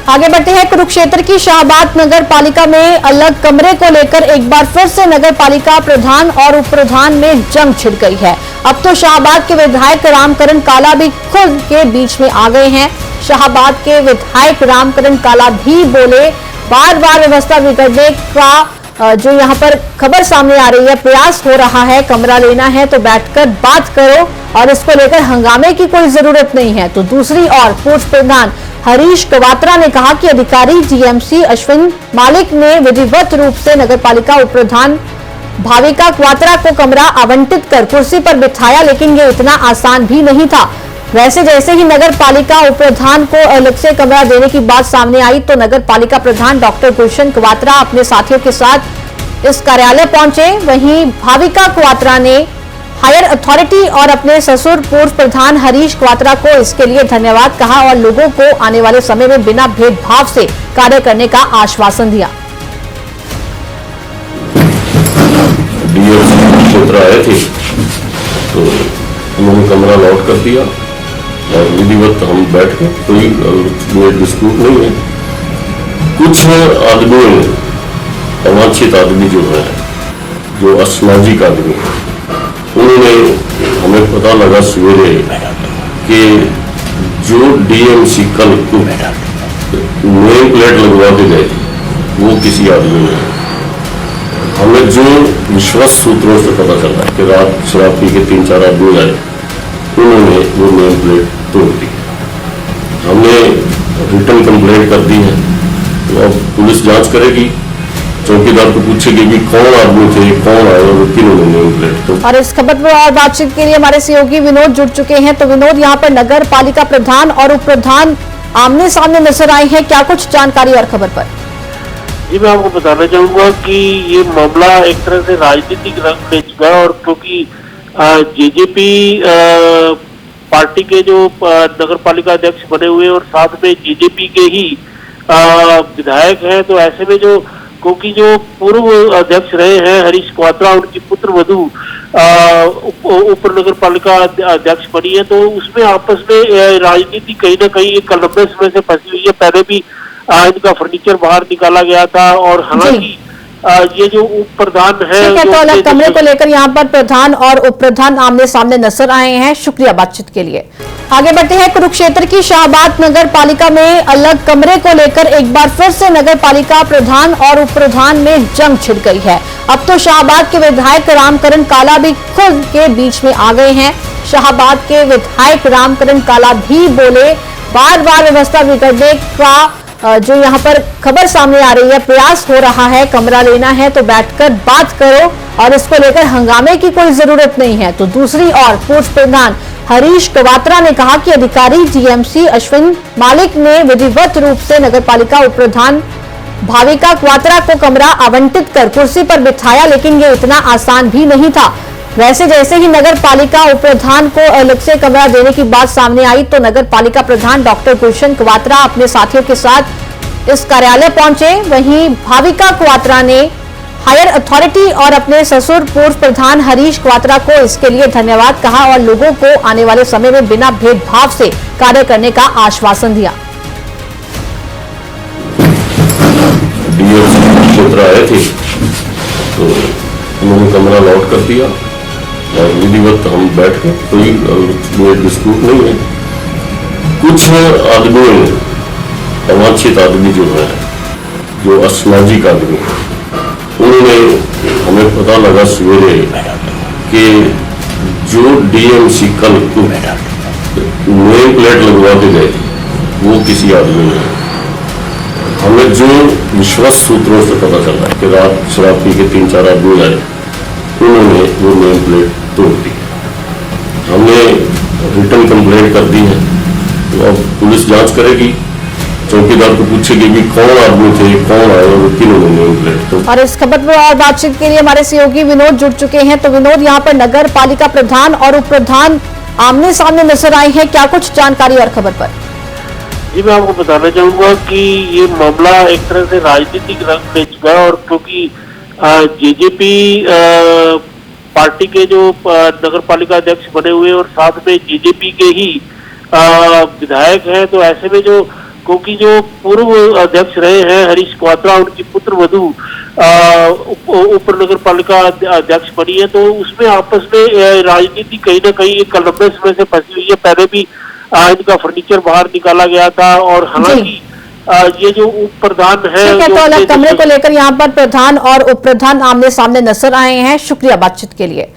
आगे बढ़ते हैं। कुरुक्षेत्र की शाहबाद नगर पालिका में अलग कमरे को लेकर एक बार फिर से नगर पालिका प्रधान और उप प्रधान में जंग छिड़ गई है। अब तो शाहबाद के विधायक रामकरण काला भी खुद के बीच में आ गए हैं। शाहबाद के विधायक रामकरण काला भी बोले, बार बार व्यवस्था बिगड़ने का जो यहाँ पर खबर सामने आ रही है, प्रयास हो रहा है, कमरा लेना है तो बैठकर बात करो और इसको लेकर हंगामे की कोई जरूरत नहीं है। तो दूसरी ओर पूर्व प्रधान हरीश कवात्रा ने कहा कि अधिकारी जीएमसी अश्विन मालिक ने विधिवत रूप से नगरपालिका उप प्रधान भाविका कवात्रा को कमरा आवंटित कर कुर्सी पर बिठाया, लेकिन ये इतना आसान भी नहीं था। वैसे जैसे ही नगर पालिका उप प्रधान को अलग से कमरा देने की बात सामने आई तो नगर पालिका प्रधान डॉक्टर गुलशन कवात्रा अपने साथियों के साथ इस कार्यालय पहुंचे। वहीं भाविका कवात्रा ने हायर अथॉरिटी और अपने ससुर पूर्व प्रधान हरीश कवात्रा को इसके लिए धन्यवाद कहा और लोगों को आने वाले समय में बिना भेदभाव से कार्य करने का आश्वासन दिया। क्षेत्र आए थे तो उन्होंने कमरा लॉट कर दिया और विधिवत हम बैठ के कोई डिस्प्यूट नहीं है। कुछ आदमी अवांछित आदमी जो है, जो असामाजिक आदमी है, उन्होंने हमें पता लगा सवेरे कि जो डीएमसी कल को नेम प्लेट लगवा के गए थे वो किसी आदमी ने, हमें जो विश्वास सूत्रों से पता चल रहा है कि रात शराब पी के 3-4 आदमी आए, उन्होंने वो नेम प्लेट तोड़ दी। हमने रिटर्न कंप्लेंट कर दी है तो अब पुलिस जांच करेगी, चौकीदार को पूछेगी कि कौन आदमी थे, कौन आए और किन्होंने नेम प्लेट तोड़ी। और इस खबर पर और बातचीत के लिए हमारे सहयोगी विनोद जुड़ चुके हैं। तो विनोद, यहाँ पर नगर पालिका प्रधान और उप प्रधान आमने सामने नजर आए हैं, क्या कुछ जानकारी और खबर पर? जी, मैं आपको बताना चाहूंगा कि ये मामला एक तरह से राजनीतिक रंग ले चुका है और क्योंकि जेजेपी पार्टी के जो नगर पालिका अध्यक्ष बने हुए और साथ में जेजेपी के ही विधायक हैं, तो ऐसे में जो क्योंकि जो पूर्व अध्यक्ष रहे हैं हरीश कवात्रा, उनकी पुत्र वधू उप नगर पालिका अध्यक्ष बनी है, तो उसमें आपस में राजनीति कहीं ना कहीं एक लंबे समय से फंसी हुई है। पहले भी इनका फर्नीचर बाहर निकाला गया था और हालांकि ये जो उप प्रधान है, तो अलग कमरे को लेकर यहाँ पर प्रधान और उप प्रधान आमने सामने नजर आए हैं। शुक्रिया बातचीत के लिए। आगे बढ़ते हैं। कुरुक्षेत्र की शाहबाद नगर पालिका में अलग कमरे को लेकर एक बार फिर से नगर पालिका प्रधान और उप प्रधान में जंग छिड़ गई है। अब तो शाहबाद के विधायक रामकरण काला भी खुद के बीच में आ गए हैं। शाहबाद के विधायक रामकरण काला भी बोले, बार बार व्यवस्था बिगड़ने का जो यहाँ पर खबर सामने आ रही है, प्रयास हो रहा है, कमरा लेना है तो बैठकर बात करो और इसको लेकर हंगामे की कोई जरूरत नहीं है। तो दूसरी ओर पूर्व प्रधान हरीश कवात्रा ने कहा कि अधिकारी जीएमसी अश्विन मालिक ने विधिवत रूप से नगरपालिका उप प्रधान भाविका कवात्रा को कमरा आवंटित कर कुर्सी पर बिठाया, लेकिन ये इतना आसान भी नहीं था। वैसे जैसे ही नगर पालिका उप प्रधान को अलग से कमरा देने की बात सामने आई तो नगर पालिका प्रधान डॉक्टर गुलशन कवात्रा अपने साथियों के साथ इस कार्यालय पहुंचे। वहीं भाविका कवात्रा ने हायर अथॉरिटी और अपने ससुर पूर्व प्रधान हरीश कवात्रा को इसके लिए धन्यवाद कहा और लोगों को आने वाले समय में बिना भेदभाव से कार्य करने का आश्वासन दिया। क्षेत्र आए थे तो उन्होंने कमरा लॉट कर दिया और विधिवत हम बैठ के कोई डिस्प्यूट नहीं है। कुछ आदमी अवांछित आदमी जो है, जो असामाजिक आदमी है, उन्होंने हमें पता लगा सवेरे कि जो डीएमसी कल को नेम प्लेट लगवा के गए थे वो किसी आदमी ने, हमें जो विश्वास सूत्रों से पता चल रहा है कि रात शराब पी के 3-4 आदमी आए, उन्होंने वो नेम प्लेट तोड़ दी। हमने रिटर्न कंप्लेंट कर दी है तो अब पुलिस जांच करेगी, चौकीदार को पूछेगी कि कौन आदमी थे, कौन आए और किन्होंने नेम प्लेट तोड़ी। और इस खबर पर और बातचीत के लिए हमारे सहयोगी विनोद जुड़ चुके हैं। तो विनोद, यहाँ पर नगर पालिका प्रधान और उप प्रधान आमने सामने नजर आए हैं, क्या कुछ जानकारी और खबर पर? जी, मैं आपको बताना चाहूंगा कि ये मामला एक तरह से राजनीतिक रंग ले चुका है और क्योंकि जेजेपी पार्टी के जो नगर पालिका अध्यक्ष बने हुए और साथ में जेजेपी के ही विधायक हैं, तो ऐसे में जो क्योंकि जो पूर्व अध्यक्ष रहे हैं हरीश क्वात्रा, उनकी पुत्र वधू उप नगर पालिका अध्यक्ष बनी है, तो उसमें आपस में राजनीति कहीं ना कहीं एक लंबे समय से फंसी हुई है। पहले भी इनका फर्नीचर बाहर निकाला गया था, और हालांकि ये जो उप प्रधान है, ठीक है, तो अलग कमरे को लेकर यहाँ पर प्रधान और उप प्रधान आमने सामने नजर आए हैं। शुक्रिया बातचीत के लिए।